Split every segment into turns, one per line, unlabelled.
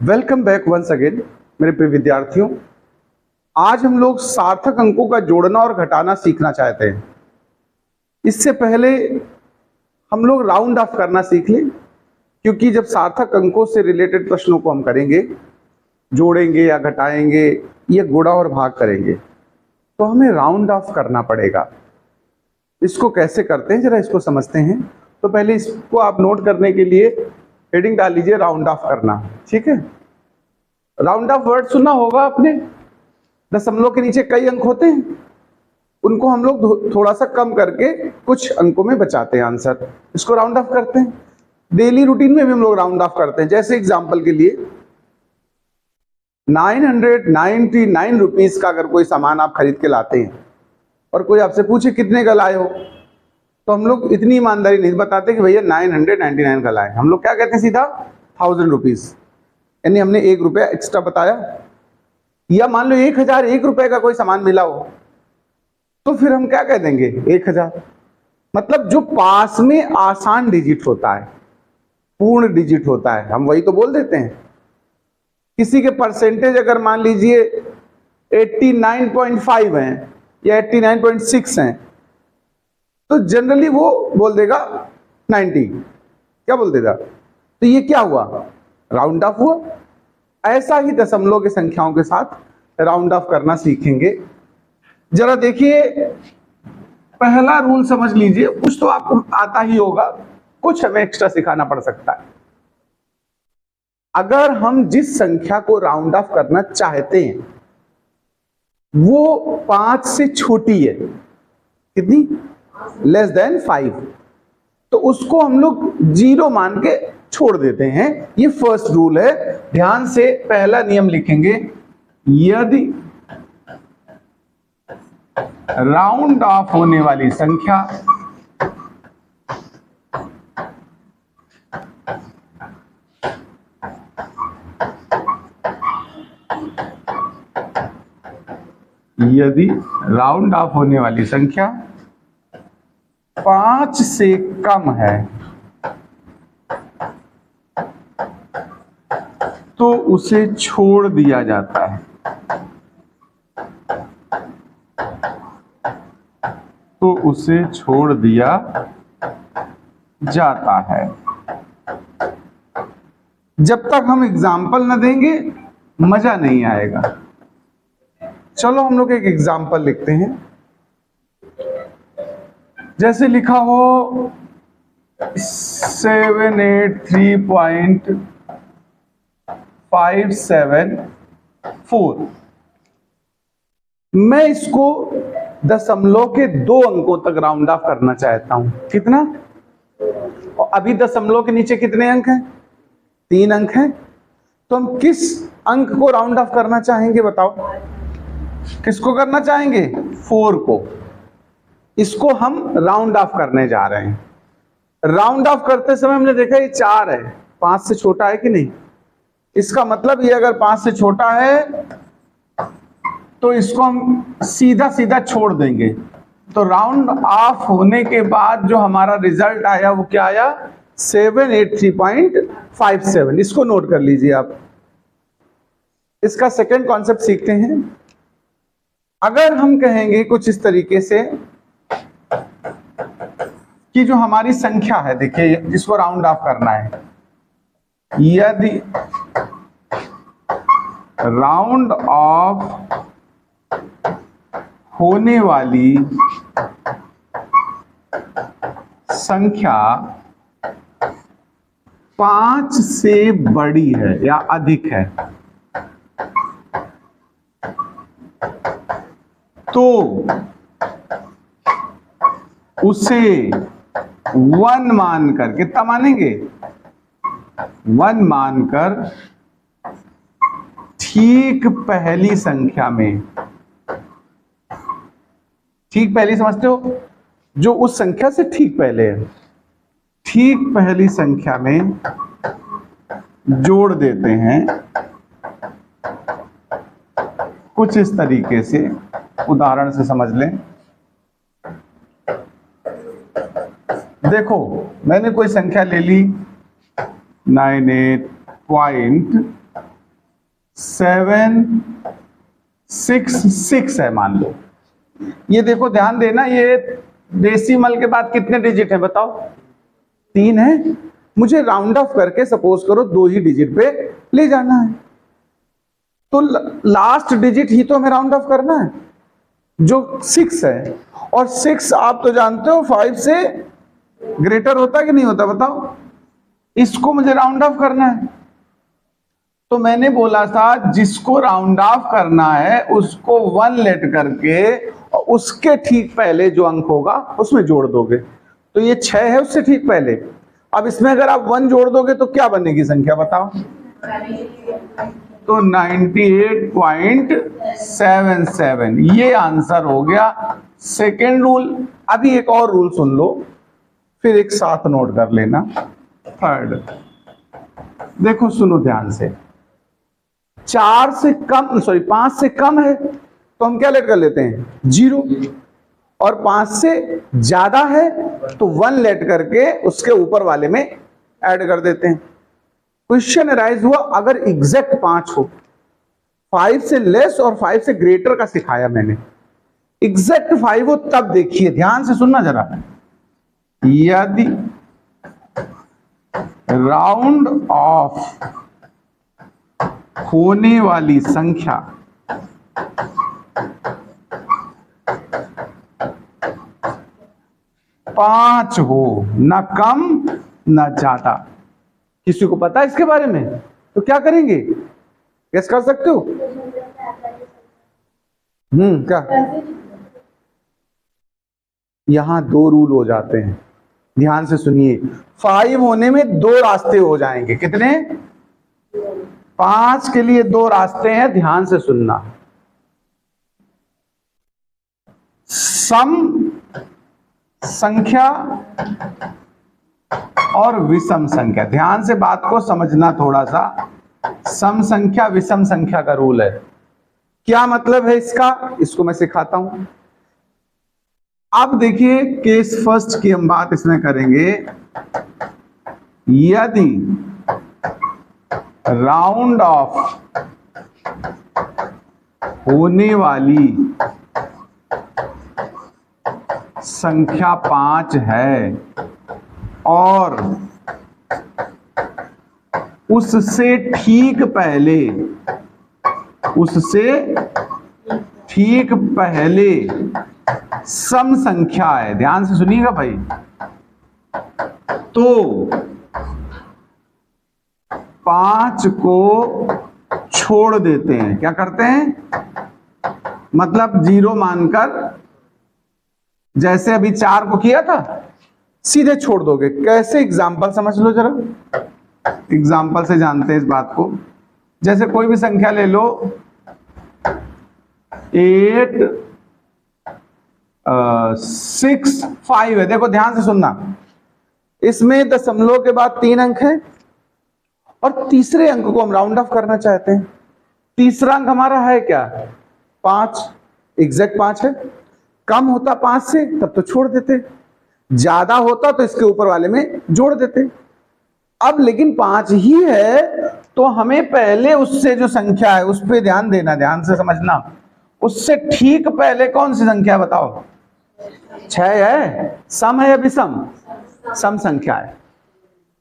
Welcome back once again मेरे प्रिय विद्यार्थियों। आज हम लोग सार्थक अंकों का जोड़ना और घटाना सीखना चाहते हैं। इससे पहले हम लोग राउंड ऑफ करना सीख लें, क्योंकि जब सार्थक अंकों से रिलेटेड प्रश्नों को हम करेंगे, जोड़ेंगे या घटाएंगे या गुणा और भाग करेंगे, तो हमें राउंड ऑफ करना पड़ेगा। इसको कैसे करते हैं जरा इसको समझते हैं। तो पहले इसको आप नोट करने के लिए हेडिंग डाल लीजिए राउंड ऑफ करना। ठीक है, राउंड ऑफ वर्ड सुना होगा आपने। दशमलव के नीचे कई अंक होते हैं, उनको हम लोग थोड़ा सा कम करके कुछ अंकों में बचाते हैं आंसर, इसको राउंड ऑफ करते हैं। डेली रूटीन में भी हम लोग राउंड ऑफ करते हैं। जैसे एग्जांपल के लिए 999 रुपीज का अगर कोई सामान आप खरीद के लाते हैं और कोई आपसे पूछे कितने का लाए हो, तो हम लोग इतनी ईमानदारी नहीं बताते कि भैया 999 का लाए। हम लोग क्या कहते हैं सीधा 1000 रुपीज, यानी हमने 1 रुपया एक्स्ट्रा बताया। या मान लो 1001 रुपए का कोई सामान मिला हो, तो फिर हम क्या कह देंगे 1000। मतलब जो पास में आसान डिजिट होता है, पूर्ण डिजिट होता है, हम वही तो बोल देते हैं। किसी के परसेंटेज अगर मान लीजिए 89.5 है या 89.6 है, तो जनरली वो बोल देगा 90। क्या बोल देगा? तो ये क्या हुआ? राउंड ऑफ हुआ। ऐसा ही दशमलव की संख्याओं के साथ राउंड ऑफ करना सीखेंगे। जरा देखिए, पहला रूल समझ लीजिए। कुछ तो आपको आता ही होगा, कुछ हमें एक्स्ट्रा सिखाना पड़ सकता है। अगर हम जिस संख्या को राउंड ऑफ करना चाहते हैं वो 5 से छोटी है, कितनी? लेस देन 5, तो उसको हम लोग 0 मान के छोड़ देते हैं। ये फर्स्ट रूल है। ध्यान से पहला नियम लिखेंगे, यदि राउंड ऑफ होने वाली संख्या यदि राउंड ऑफ होने वाली संख्या 5 से कम है, तो उसे छोड़ दिया जाता है। तो उसे छोड़ दिया जाता है। जब तक हम एग्जाम्पल न देंगे मजा नहीं आएगा। चलो हम लोग एक एग्जाम्पल लिखते हैं। जैसे लिखा हो 783.574। मैं इसको दशमलव के 2 अंकों तक राउंड ऑफ करना चाहता हूं। कितना? और अभी दशमलव के नीचे कितने अंक हैं? 3 अंक हैं। तो हम किस अंक को राउंड ऑफ करना चाहेंगे बताओ? किसको करना चाहेंगे? 4 को। इसको हम राउंड ऑफ करने जा रहे हैं। राउंड ऑफ करते समय हमने देखा ये 4 है, 5 से छोटा है कि नहीं? इसका मतलब ये अगर 5 से छोटा है तो इसको हम सीधा सीधा छोड़ देंगे। तो राउंड ऑफ होने के बाद जो हमारा रिजल्ट आया वो क्या आया? 783.57। इसको नोट कर लीजिए आप। इसका सेकंड कॉन्सेप्ट सीखते हैं। अगर हम कहेंगे कुछ इस तरीके से कि जो हमारी संख्या है, देखिए जिसको राउंड ऑफ करना है, यदि राउंड ऑफ होने वाली संख्या 5 से बड़ी है या अधिक है, तो उसे 1 मानकर, कितना मानेंगे? 1 मानकर ठीक पहली संख्या में, ठीक पहली समझते हो? जो उस संख्या से ठीक पहले है, ठीक पहली संख्या में जोड़ देते हैं। कुछ इस तरीके से, उदाहरण से समझ लें। देखो मैंने कोई संख्या ले ली 98.5 7 6 6 है मान लो। ये देखो ध्यान देना, ये डेसिमल के बाद कितने डिजिट है बताओ? 3 है। मुझे राउंड ऑफ करके सपोज करो 2 ही डिजिट पे ले जाना है, तो लास्ट डिजिट ही तो हमें राउंड ऑफ करना है जो 6 है। और 6 आप तो जानते हो 5 से ग्रेटर होता है कि नहीं होता बताओ? इसको मुझे राउंड ऑफ करना है, तो मैंने बोला था जिसको राउंड ऑफ करना है उसको 1 लेट करके और उसके ठीक पहले जो अंक होगा उसमें जोड़ दोगे। तो ये 6 है उससे ठीक पहले। अब इसमें अगर आप 1 जोड़ दोगे तो क्या बनेगी संख्या बताओ? तो 98.77 ये आंसर हो गया सेकेंड रूल। अभी एक और रूल सुन लो, फिर एक साथ नोट कर लेना थर्ड। देखो सुनो ध्यान से, 5 से कम है तो हम क्या लेट कर लेते हैं? 0। और 5 से ज्यादा है तो 1 लेट करके उसके ऊपर वाले में ऐड कर देते हैं। क्वेश्चन अराइज हुआ अगर एग्जैक्ट 5 हो, 5 से लेस और 5 से ग्रेटर का सिखाया मैंने, एग्जैक्ट 5 हो तब देखिए, ध्यान से सुनना जरा। यदि राउंड ऑफ होने वाली संख्या पांच हो, ना कम ना ज्यादा। किसी को पता है इसके बारे में? तो क्या करेंगे, गेस कर सकते हो? क्या? यहां 2 रूल हो जाते हैं, ध्यान से सुनिए। 5 होने में 2 रास्ते हो जाएंगे। कितने? 5 के लिए 2 रास्ते हैं, ध्यान से सुनना। सम संख्या और विषम संख्या। ध्यान से बात को समझना थोड़ा सा। सम संख्या विषम संख्या का रूल है। क्या मतलब है इसका? इसको मैं सिखाता हूं। अब देखिए केस फर्स्ट की हम बात इसमें करेंगे। यदि राउंड ऑफ होने वाली संख्या 5 है और उससे ठीक पहले सम संख्या है, ध्यान से सुनिएगा भाई, तो 5 को छोड़ देते हैं। क्या करते हैं? मतलब 0 मानकर, जैसे अभी 4 को किया था सीधे छोड़ दोगे। कैसे? एग्जाम्पल समझ लो जरा, एग्जाम्पल से जानते हैं इस बात को। जैसे कोई भी संख्या ले लो, 8 6 5 है। देखो ध्यान से सुनना, इसमें दशमलव के बाद 3 अंक है और तीसरे अंक को हम राउंड ऑफ करना चाहते हैं। तीसरा अंक हमारा है क्या? 5, एग्जैक्ट 5 है। कम होता 5 से तब तो छोड़ देते, ज्यादा होता तो इसके ऊपर वाले में जोड़ देते। अब लेकिन 5 ही है तो हमें पहले उससे जो संख्या है उस पर ध्यान देना, ध्यान से समझना। उससे ठीक पहले कौन सी संख्या बताओ? 6 है। सम है या विषम? सम संख्या है।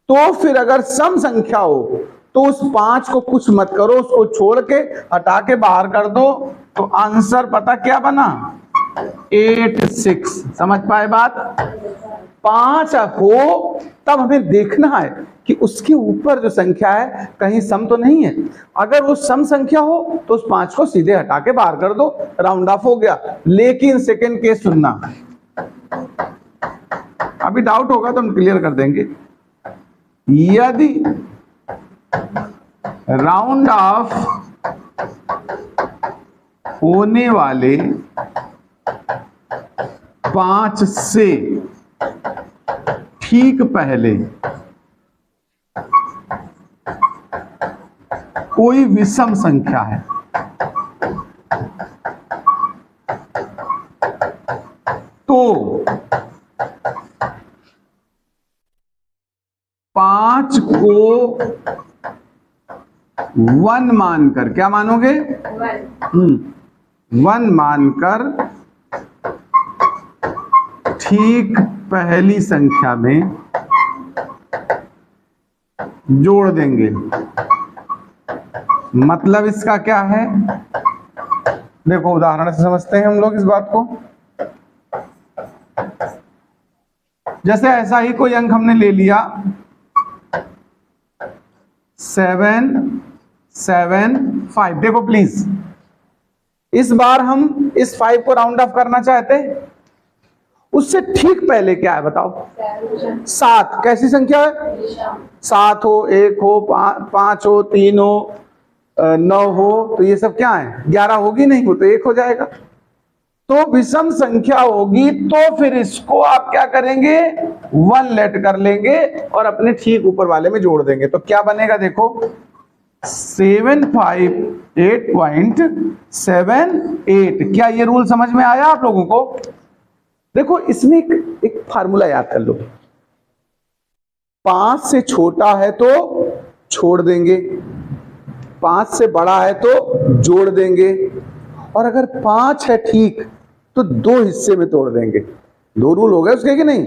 तो फिर अगर सम संख्या हो तो उस 5 को कुछ मत करो, उसको छोड़ के हटा के बाहर कर दो, तो आंसर पता क्या बना? 8 6। समझ पाए बात? 5 हो तब हमें देखना है कि उसके ऊपर जो संख्या है कहीं सम तो नहीं है। अगर वो सम संख्या हो तो उस 5 को सीधे हटा के बाहर कर दो, राउंड ऑफ हो गया। लेकिन सेकंड केस सुनना, अभी डाउट होगा तो हम क्लियर कर देंगे। यदि राउंड ऑफ होने वाले 5 से ठीक पहले कोई विषम संख्या है तो 5 को 1 मानकर, क्या मानोगे? 1 मानकर ठीक पहली संख्या में जोड़ देंगे। मतलब इसका क्या है, देखो उदाहरण से समझते हैं हम लोग इस बात को। जैसे ऐसा ही कोई अंक हमने ले लिया 7 7 5। देखो प्लीज, इस बार हम इस 5 को राउंड ऑफ करना चाहते हैं। उससे ठीक पहले क्या है बताओ? 7। कैसी संख्या है? 7 हो, 1 हो, 5 हो, 3 हो, 9 हो, तो ये सब क्या है? 11 होगी नहीं हो तो 1 हो जाएगा। तो विषम संख्या होगी तो फिर इसको आप क्या करेंगे? 1 लेट कर लेंगे और अपने ठीक ऊपर वाले में जोड़ देंगे। तो क्या बनेगा देखो, 758.78। क्या ये रूल समझ में आया आप लोगों को? देखो इसमें एक फार्मूला याद कर लो। 5 से छोटा है तो छोड़ देंगे, 5 से बड़ा है तो जोड़ देंगे, और अगर 5 है ठीक तो 2 हिस्से में तोड़ देंगे। 2 रूल हो गए उसके कि नहीं?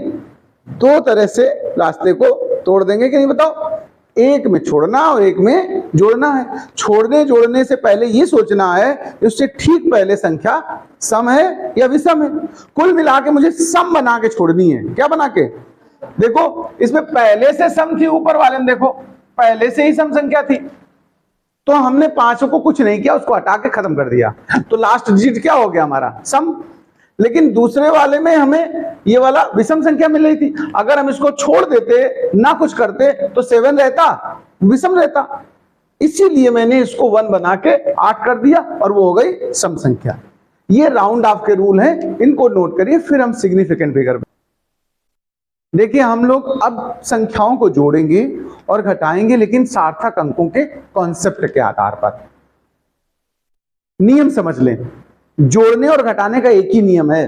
2 तरह से रास्ते को तोड़ देंगे कि नहीं बताओ? एक में छोड़ना और एक में जोड़ना है। छोड़ने जोड़ने से पहले ये सोचना है कि उससे ठीक पहले संख्या सम है या विषम है। कुल मिला के मुझे सम बना के छोड़नी है। क्या बना के? देखो इसमें पहले से सम थी, ऊपर वाले में देखो पहले से ही सम संख्या थी, तो हमने 5 को कुछ नहीं किया, उसको हटा के खत्म कर दिया, तो लास्ट डिजिट क्या हो गया हमारा? सम। लेकिन दूसरे वाले में हमें ये वाला विषम संख्या मिल रही थी। अगर हम इसको छोड़ देते, ना कुछ करते, तो 7 रहता, विषम रहता। इसीलिए मैंने इसको 1 बना के 8 कर दिया और वो हो गई सम संख्या। ये राउंड ऑफ के रूल हैं, इनको नोट करिए, फिर हम सिग्निफिकेंट फिगर। देखिए हम लोग अब संख्याओं को जोड़ेंगे और घटाएंगे, लेकिन सार्थक अंकों के कॉन्सेप्ट के आधार पर। नियम समझ लें, जोड़ने और घटाने का एक ही नियम है।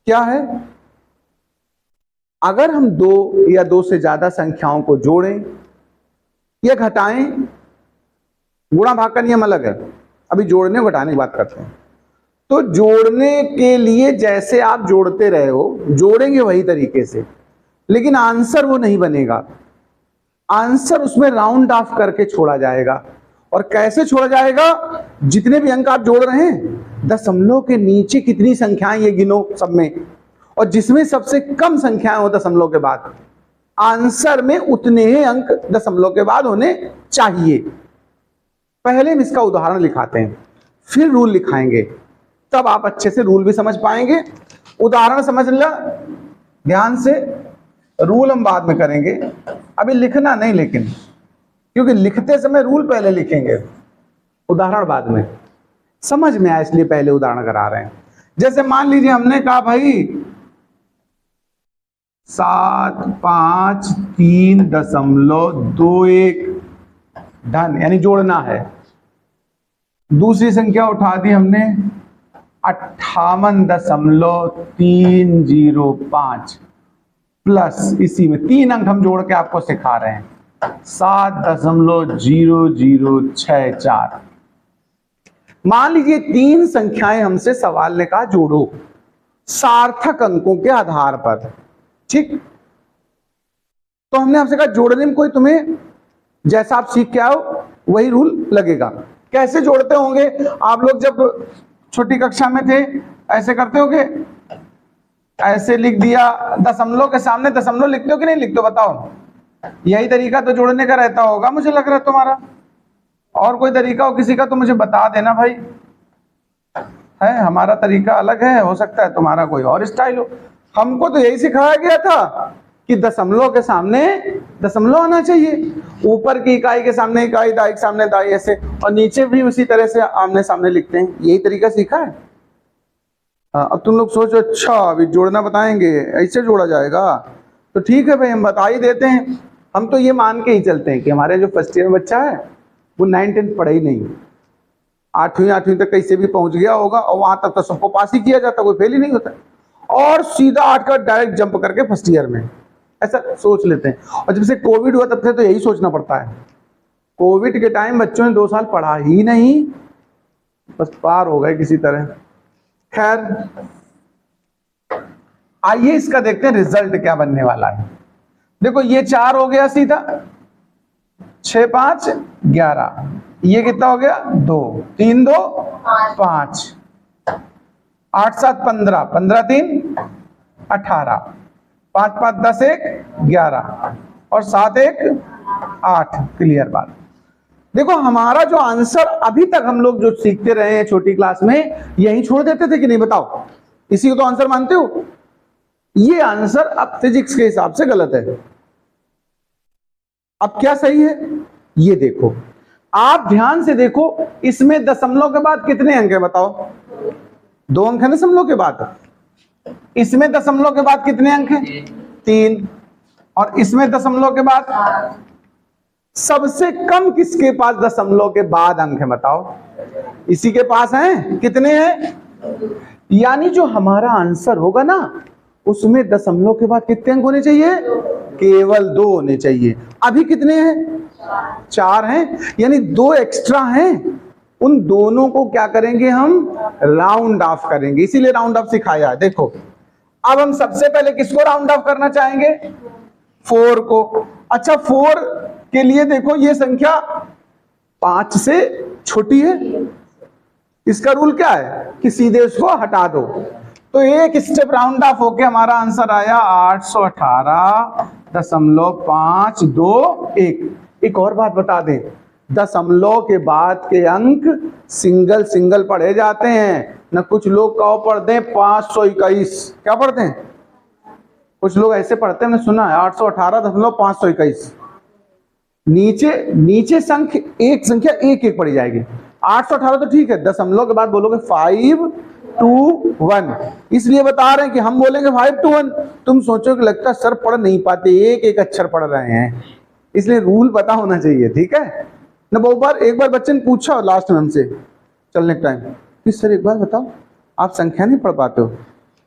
क्या है? अगर हम 2 या 2 से ज्यादा संख्याओं को जोड़ें या घटाएं, गुणा भाग का नियम अलग है, अभी जोड़ने और घटाने की बात करते हैं। तो जोड़ने के लिए जैसे आप जोड़ते रहे हो, जोड़ेंगे वही तरीके से, लेकिन आंसर वो नहीं बनेगा। आंसर उसमें राउंड ऑफ करके छोड़ा जाएगा। और कैसे छोड़ा जाएगा? जितने भी अंक आप जोड़ रहे हैं, दशमलव के नीचे कितनी संख्याएं ये गिनो सब में, और जिसमें सबसे कम संख्याएं हो दशमलव के बाद, आंसर में उतने ही अंक दशमलव के बाद होने चाहिए। पहले हम इसका उदाहरण लिखाते हैं, फिर रूल लिखाएंगे, तब आप अच्छे से रूल भी समझ पाएंगे। उदाहरण समझ लो ध्यान से, रूल हम बाद में करेंगे, अभी लिखना नहीं, लेकिन क्योंकि लिखते समय रूल पहले लिखेंगे, उदाहरण बाद में। समझ में आया इसलिए पहले उदाहरण करा रहे हैं। जैसे मान लीजिए हमने कहा भाई 753.21 डन, यानी जोड़ना है। दूसरी संख्या उठा दी हमने 58.305 प्लस, इसी में 3 अंक हम जोड़ के आपको सिखा रहे हैं, 7.0064। मान लीजिए 3 संख्याएं हमसे सवाल ने कहा जोड़ो सार्थक अंकों के आधार पर, ठीक? तो हमने आपसे कहा जोड़ने में कोई तुम्हें जैसा आप सीख के आओ वही रूल लगेगा। कैसे जोड़ते होंगे आप लोग? जब छोटी कक्षा में थे ऐसे करते होगे, ऐसे लिख दिया, दशमलव के सामने दशमलव लिखते हो कि नहीं लिखते हो बताओ? यही तरीका तो जोड़ने का रहता होगा, मुझे लग रहा है तुम्हारा। और कोई तरीका हो किसी का तो मुझे बता देना भाई। है, हमारा तरीका अलग है, हो सकता है तुम्हारा कोई और स्टाइल हो। हमको तो यही सिखाया गया था कि दशमलव के सामने दशमलव आना चाहिए, ऊपर की इकाई के सामने इकाई, दाई के सामने दाई, ऐसे, और नीचे भी उसी तरह से आमने सामने लिखते हैं। यही तरीका सीखा है। अब तुम लोग सोचो अच्छा अभी जोड़ना बताएंगे, ऐसे जोड़ा जाएगा, तो ठीक है भाई हम बता ही देते हैं। हम तो ये मान के ही चलते हैं कि हमारे जो फर्स्ट ईयर में बच्चा है वो 9th-10th पढ़ा ही नहीं, 8वीं तक कैसे भी पहुंच गया होगा, और वहां तक तो सबको पास ही किया जाता, कोई फेल ही नहीं होता, और सीधा 8 का डायरेक्ट जंप करके फर्स्ट ईयर में, ऐसा सोच लेते हैं। और जब से कोविड हुआ तब से तो यही सोचना पड़ता है। कोविड के टाइम बच्चों ने 2 साल पढ़ा ही नहीं, बस पार हो गए किसी तरह। खैर, आइए इसका देखते हैं रिजल्ट क्या बनने वाला है। देखो ये 4 हो गया सीधा, 6 5 11, ये कितना हो गया 2, 3 2 5, 8 7 15, 15 3 18, 5 5 10 1 11 और 7 1 8। क्लियर बात। देखो हमारा जो आंसर अभी तक हम लोग जो सीखते रहे हैं छोटी क्लास में, यही छोड़ देते थे कि नहीं, बताओ? इसी को तो आंसर मानते हो? ये आंसर अब फिजिक्स के हिसाब से गलत है। अब क्या सही है ये देखो, आप ध्यान से देखो, इसमें दशमलव के बाद कितने अंक है बताओ? 2 अंक है दशमलव के बाद। इसमें दशमलव के बाद कितने अंक हैं? 3। और इसमें दशमलव के बाद सबसे कम किसके पास दशमलव के बाद अंक है बताओ? इसी के पास हैं। कितने हैं? यानी जो हमारा आंसर होगा ना, उसमें दशमलव के बाद कितने अंक होने चाहिए? केवल 2 होने चाहिए। अभी कितने हैं? 4 हैं, यानी 2 एक्स्ट्रा हैं। उन दोनों को क्या करेंगे हम? राउंड ऑफ करेंगे, इसीलिए राउंड ऑफ सिखाया है। देखो अब हम सबसे पहले किसको राउंड ऑफ करना चाहेंगे? 4 को। अच्छा 4 के लिए देखो ये संख्या 5 से छोटी है, इसका रूल क्या है कि सीधे उसको हटा दो। तो एक स्टेप राउंड ऑफ होके हमारा आंसर आया 818.521। एक और बात बता दें, दशमलव के बाद के अंक सिंगल सिंगल पढ़े जाते हैं ना। कुछ लोग कहो पढ़ते हैं 521, क्या पढ़ते हैं? कुछ लोग ऐसे पढ़ते हैं, मैंने सुना है 818.521। नीचे संख्या एक एक पढ़ी जाएगी। 818 तो ठीक है, दशमलव के बाद बोलोगे 521, इसलिए बता रहे हैं कि हम बोलेंगे 521। तुम सोचोगे लगता सर पढ़ नहीं पाते, एक एक अक्षर पढ़ रहे हैं, इसलिए रूल पता होना चाहिए। ठीक है ना? एक बार बच्चे ने पूछा लास्ट में हमसे चलने के टाइम कि सर एक बार बताओ, आप संख्या नहीं पढ़ पाते हो?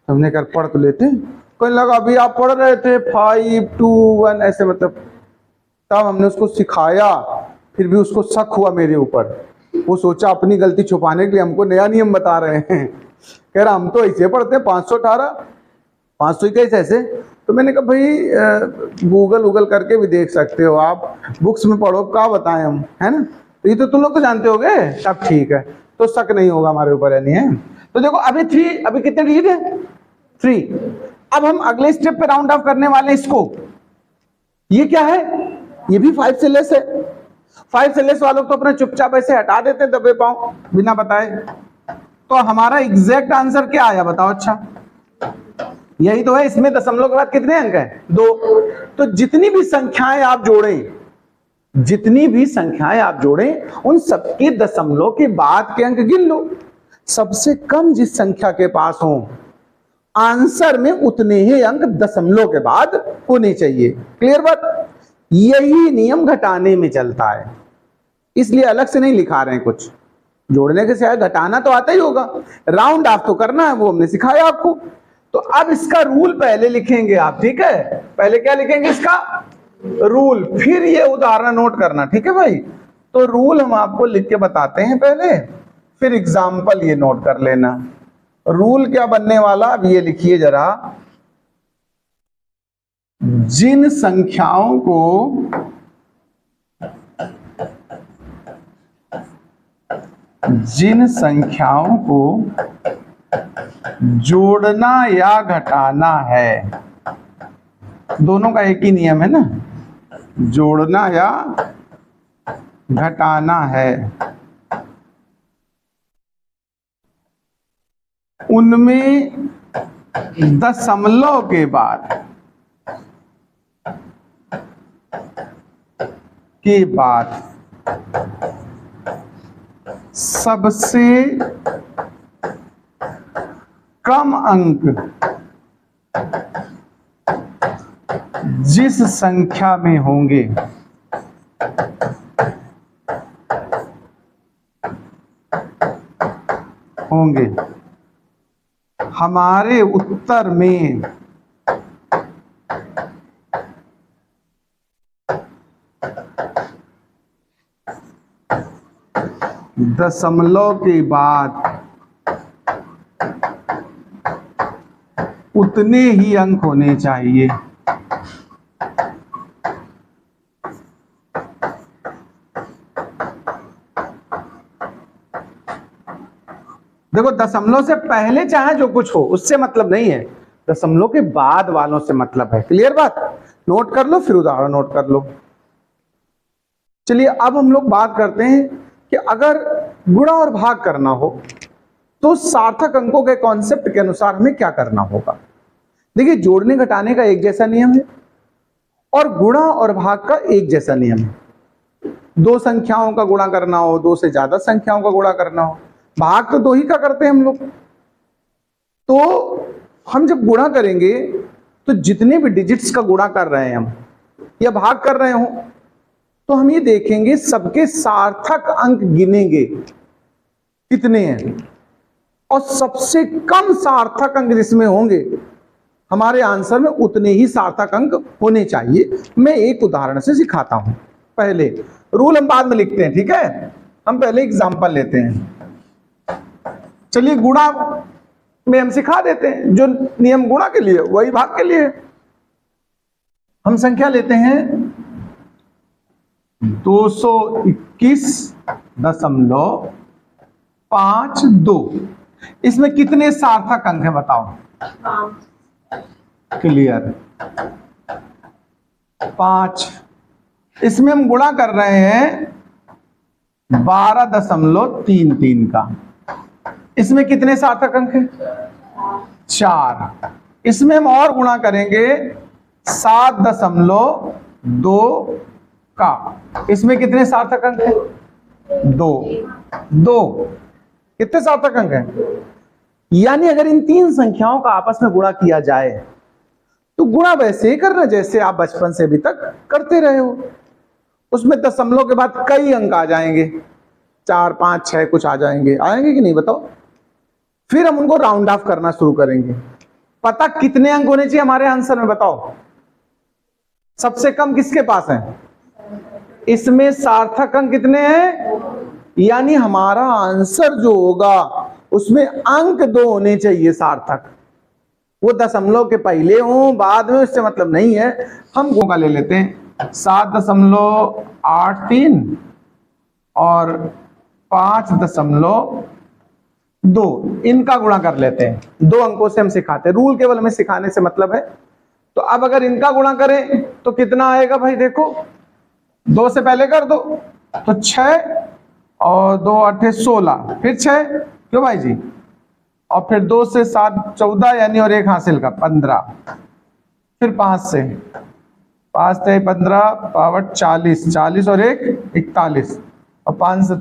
हमने कहा पढ़ तो लेते हैं। कोई लगा अभी आप पढ़ रहे थे 5 2 1 ऐसे, मतलब तब हमने उसको सिखाया, फिर भी उसको शक हुआ मेरे ऊपर। वो सोचा अपनी गलती छुपाने के लिए हमको नया नियम बता रहे हैं। कह रहा हम तो ऐसे पढ़ते हैं 518 521 ऐसे। तो मैंने कहा भाई गूगल करके भी देख सकते हो आप, बुक्स में पढ़ो, क्या बताएं हम, है ना? तो ये तो तुम लोग तो जानते होगे, तब ठीक है, तो शक नहीं होगा हमारे ऊपर, यानी है। तो देखो अभी 3, अभी कितने डिजिट है? 3। अब हम अगले स्टेप पे राउंड ऑफ करने वाले इसको। ये क्या है? ये भी 5 से लेस है। 5 से लेस वालों को तो अपना चुपचाप ऐसे हटा देते दबे पांव बिना बताए। तो हमारा एग्जैक्ट आंसर क्या आया बताओ? अच्छा यही तो है। इसमें दशमलव के बाद कितने अंक हैं? 2। तो जितनी भी संख्याएं आप जोड़ें उन सबके दशमलव के बाद के अंक गिन लो। सबसे कम जिस संख्या के पास हो, आंसर में उतने ही अंक दशमलव के बाद होने चाहिए। क्लियर बात? यही नियम घटाने में चलता है, इसलिए अलग से नहीं लिखा रहे हैं कुछ। जोड़ने के सिवाय घटाना तो आता ही होगा, राउंड ऑफ तो करना है, वो हमने सिखाया आपको। तो अब इसका रूल पहले लिखेंगे आप, ठीक है? पहले क्या लिखेंगे? इसका रूल, फिर ये उदाहरण नोट करना, ठीक है भाई? तो रूल हम आपको लिख के बताते हैं पहले, फिर एग्जाम्पल ये नोट कर लेना। रूल क्या बनने वाला, अब ये लिखिए जरा। जिन संख्याओं को जोड़ना या घटाना है, दोनों का एक ही नियम है ना, जोड़ना या घटाना है, उनमें दशमलव के बाद सबसे कम अंक जिस संख्या में होंगे हमारे उत्तर में दशमलव के बाद उतने ही अंक होने चाहिए। देखो, दशमलव से पहले चाहे जो कुछ हो उससे मतलब नहीं है, दशमलव के बाद वालों से मतलब है। क्लियर बात? नोट कर लो, फिर उदाहरण नोट कर लो। चलिए अब हम लोग बात करते हैं कि अगर गुणा और भाग करना हो तो सार्थक अंकों के कॉन्सेप्ट के अनुसार हमें क्या करना होगा। देखिए, जोड़ने घटाने का एक जैसा नियम है और गुणा और भाग का एक जैसा नियम है। दो संख्याओं का गुणा करना हो, दो से ज्यादा संख्याओं का गुणा करना हो, भाग तो दो ही का करते हैं हम लोग। तो हम जब गुणा करेंगे तो जितने भी डिजिट्स का गुणा कर रहे हैं हम या भाग कर रहे हो, तो हम ये देखेंगे सबके सार्थक अंक गिनेंगे कितने हैं, और सबसे कम सार्थक अंक जिसमें होंगे हमारे आंसर में उतने ही सार्थक अंक होने चाहिए। मैं एक उदाहरण से सिखाता हूं। पहले रूल हम बाद में लिखते हैं, ठीक है? हम पहले एग्जांपल लेते हैं। चलिए, गुणा में हम सिखा देते हैं, जो नियम गुणा के लिए वही भाग के लिए। हम संख्या लेते हैं 221.52। इसमें कितने सार्थक अंक हैं बताओ? क्लियर, 5। इसमें हम गुणा कर रहे हैं 12.33 का। इसमें कितने सार्थक अंक हैं? 4। इसमें हम और गुणा करेंगे 7.2 का। इसमें कितने सार्थक अंक हैं? 2। कितने सार्थक अंक हैं? यानी अगर इन तीन संख्याओं का आपस में गुणा किया जाए तो गुणा वैसे ही करना जैसे आप बचपन से अभी तक करते रहे हो। उसमें दशमलव के बाद कई अंक आ जाएंगे, 4, 5, 6 कुछ आ जाएंगे। आएंगे कि नहीं बताओ? फिर हम उनको राउंड ऑफ करना शुरू करेंगे। पता कितने अंक होने चाहिए हमारे आंसर में बताओ? सबसे कम किसके पास है? इसमें सार्थक अंक कितने हैं? यानी हमारा आंसर जो होगा उसमें अंक 2 होने चाहिए सार्थक। वो दशमलव के पहले हो बाद में, उससे मतलब नहीं है। हम गोगा ले लेते हैं 7.83 और 5.2, इनका गुणा कर लेते हैं। 2 अंकों से हम सिखाते हैं, रूल केवल हमें सिखाने से मतलब है। तो अब अगर इनका गुणा करें तो कितना आएगा भाई? देखो, 2 से पहले कर दो तो 6 और 2 8 16, फिर 6, क्यों भाई जी? और फिर 2 से 7 14, यानी और एक हासिल का 15। फिर 5 से 15 पावर 40, 40 और 1 41, और 5 से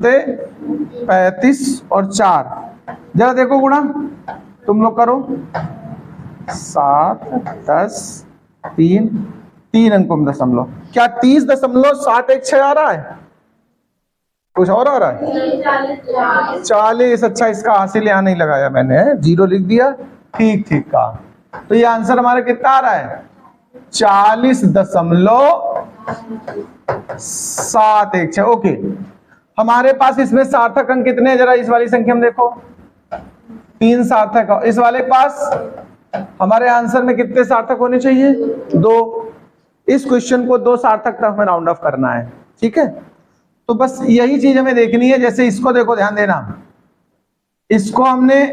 35 और 4। जरा देखो गुणा, तुम लोग करो। 7 10 3 अंकों में दशमलव। क्या 30.716 आ रहा है? कुछ और आ रहा है? 40। अच्छा, इसका हासिल यहां नहीं लगाया मैंने, 0 लिख दिया। ठीक का। तो ये आंसर हमारा कितना आ रहा है? 40.716। ओके, हमारे पास इसमें सार्थक अंक कितने हैं? जरा इस वाली संख्या में देखो, 3 सार्थक। इस वाले के पास हमारे आंसर में कितने सार्थक होने चाहिए? 2। इस क्वेश्चन को 2 सार्थक तक हमें राउंड ऑफ करना है, ठीक है? तो बस यही चीज हमें देखनी है। जैसे इसको देखो, ध्यान देना, इसको हमने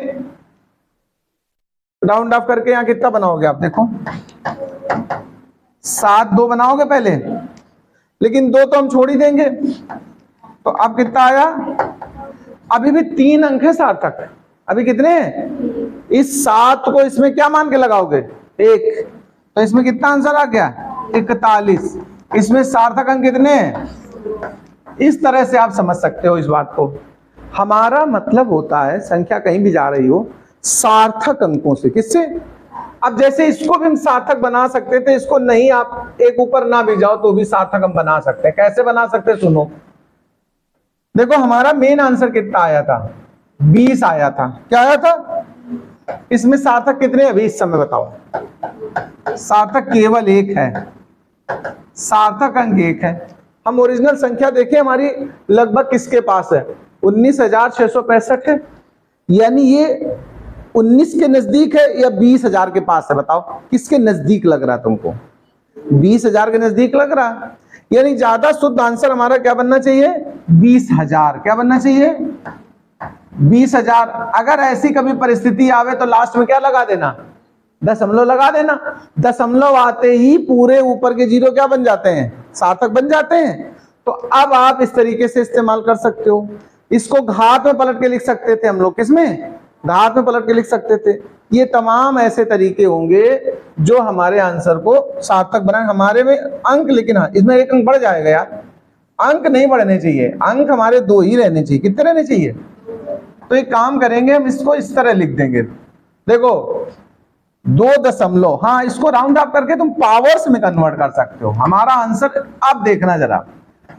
राउंड ऑफ करके यहां कितना बनाओगे आप? देखो, 7 2 बनाओगे पहले, लेकिन 2 तो हम छोड़ ही देंगे। तो अब कितना आया? अभी भी 3 अंक है सार्थक। अभी कितने हैं? इस 7 को इसमें क्या मान के लगाओगे? 1। तो इसमें कितना आंसर आ गया? 41। इसमें सार्थक अंक कितने हैं? इस तरह से आप समझ सकते हो इस बात को। हमारा मतलब होता है संख्या कहीं भी जा रही हो, सार्थक अंकों से। किससे? अब जैसे इसको भी हम सार्थक बना सकते थे, इसको नहीं, आप एक ऊपर ना भी जाओ तो भी सार्थक हम बना सकते हैं। कैसे बना सकते हैं? सुनो, देखो, हमारा मेन आंसर कितना आया था? 20 आया था। क्या आया था? इसमें सार्थक कितने अभी इस समय बताओ? सार्थक केवल 1 है। सार्थक अंक 1 है। हम ओरिजिनल संख्या देखें हमारी लगभग किसके पास है? 19,665 है, यानी ये 19 के नजदीक है या 20,000 के पास है? बताओ किसके नजदीक लग रहा है तुमको? 20,000 के नजदीक लग रहा है, यानी ज्यादा शुद्ध आंसर हमारा क्या बनना चाहिए? 20,000। क्या बनना चाहिए? 20,000। अगर ऐसी कभी परिस्थिति आवे तो लास्ट में क्या लगा देना? दशमलव लगा देना। दशमलव आते ही पूरे ऊपर के जीरो क्या बन जाते हैं? सार्थक बन जाते हैं। तो अब आप इस तरीके से इस्तेमाल कर सकते हो। इसको घात में पलट के लिख सकते थे हम लोग, किसमें? घात में पलट के लिख सकते थे। ये तमाम ऐसे तरीके होंगे जो हमारे आंसर को सार्थक बनाए। हमारे में अंक, लेकिन हाँ इसमें एक अंक बढ़ जाएगा यार, अंक नहीं बढ़ने चाहिए, अंक हमारे 2 ही रहने चाहिए। कितने रहने चाहिए? तो एक काम करेंगे, हम इसको इस तरह लिख देंगे, देखो 2 दशमलव, हाँ इसको राउंड अप करके तुम पावर्स में कन्वर्ट कर सकते हो। हमारा आंसर अब देखना जरा,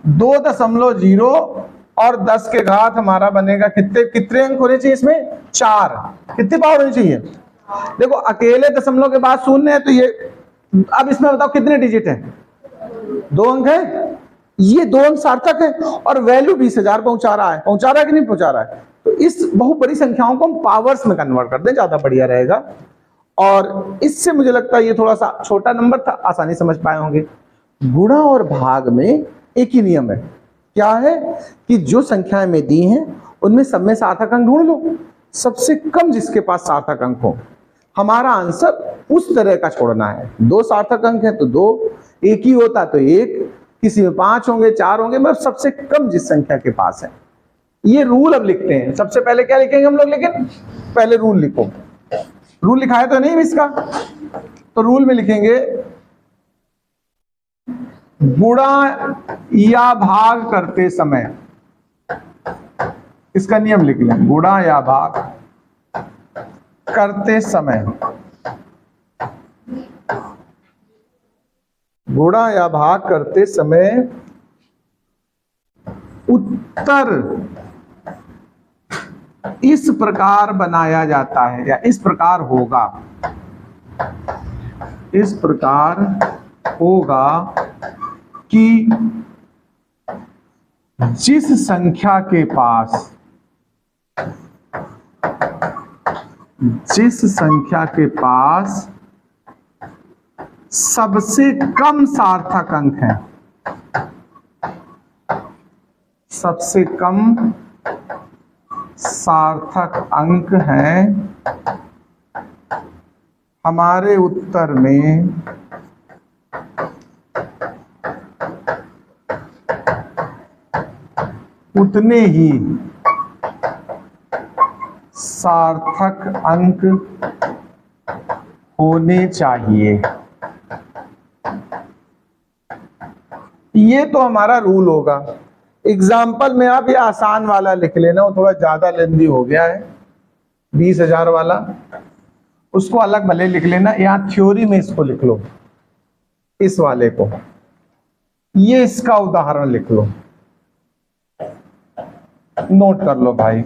2.0 और 10 के घात हमारा बनेगा कितने? कितने अंक होने चाहिए इसमें? 4। कितनी पावर होनी चाहिए? देखो अकेले दशमलव के बाद शून्य है, तो ये अब इसमें बताओ कितने डिजिट है? 2 अंक है। ये 2 अंक सार्थक है और वैल्यू 20,000 पहुंचा रहा है। पहुंचा रहा है कि नहीं पहुंचा रहा है? तो इस बहुत बड़ी संख्याओं को हम पावर्स में कन्वर्ट कर दें, ज्यादा बढ़िया रहेगा। और इससे मुझे लगता है ये थोड़ा सा छोटा नंबर था, आसानी समझ पाए होंगे। गुणा और भाग में एक ही नियम है, क्या है कि जो संख्याएं में दी हैं उनमें सब में सार्थक अंक ढूंढ लो, सबसे कम जिसके पास सार्थक अंक हो। हमारा आंसर उस तरह का छोड़ना है। 2 सार्थक अंक है तो 2, एक ही होता तो 1, किसी में 5 होंगे, 4 होंगे, मतलब सबसे कम जिस संख्या के पास है। ये रूल अब लिखते हैं। सबसे पहले क्या लिखेंगे हम लोग? लेकिन पहले रूल लिखो। रूल लिखा है तो नहीं इसका? तो रूल में लिखेंगे गुणा या भाग करते समय, इसका नियम लिख लें, गुणा या भाग करते समय, गुणा या भाग करते समय उत्तर इस प्रकार बनाया जाता है या इस प्रकार होगा, इस प्रकार होगा कि जिस संख्या के पास, जिस संख्या के पास सबसे कम सार्थक अंक है, सबसे कम सार्थक अंक हैं, हमारे उत्तर में उतने ही सार्थक अंक होने चाहिए। ये तो हमारा रूल होगा। एग्जाम्पल में आप ये आसान वाला लिख लेना, वो थोड़ा ज्यादा लेंदी हो गया है, 20,000 वाला, उसको अलग भले लिख लेना। यहां थ्योरी में इसको लिख लो, इस वाले को, ये इसका उदाहरण लिख लो, नोट कर लो भाई।